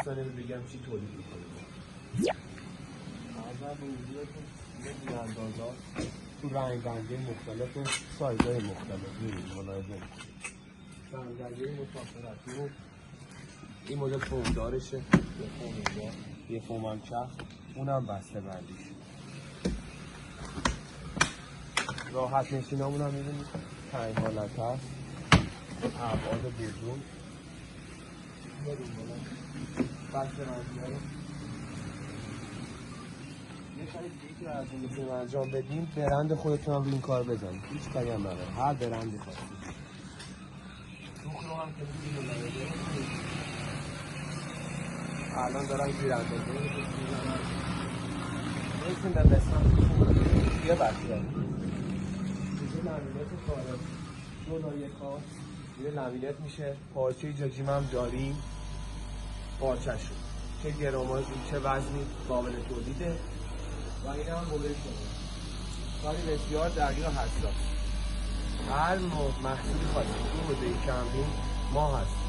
ثانیه بگم چی تولید میکنیم. ارزم به حضورتون یه بیاندازها تو رنگ بندی مختلف و سایزهای مختلف می‌بینید ملاحظه رنگ‌بندی مسافرتی. این مدل فومدارشه، یه فوم اینجا، یه فوم هم چرخ، اونم بسته بندیش. راحت نشینامون هم می‌بینید 5 حالت هست، ابعاد بزرگ بریم بالا بسته بندی‌ها رو یه کاری دیگه که از این میتونیم انجام بدیم، برند خودتون هم روی این کار بزنید، هیچ کاری هم نداره، هر برندی خواستید. روخ رو هم که می‌بینید الان دارن گیرنده میزنن نیستیم به قسمت یه بخیه دیگه لامینت خارج جلوی کار یه لامینت میشه. پارچه جاجیم هم داریم، پارچه شد چه گراماژی چه وزنی قابل تولیده و این هم گوله شده. کاری بسیار دقیق و حساس. هر نوع محصولی خواستید تو حوزه کمپینگ ما هست.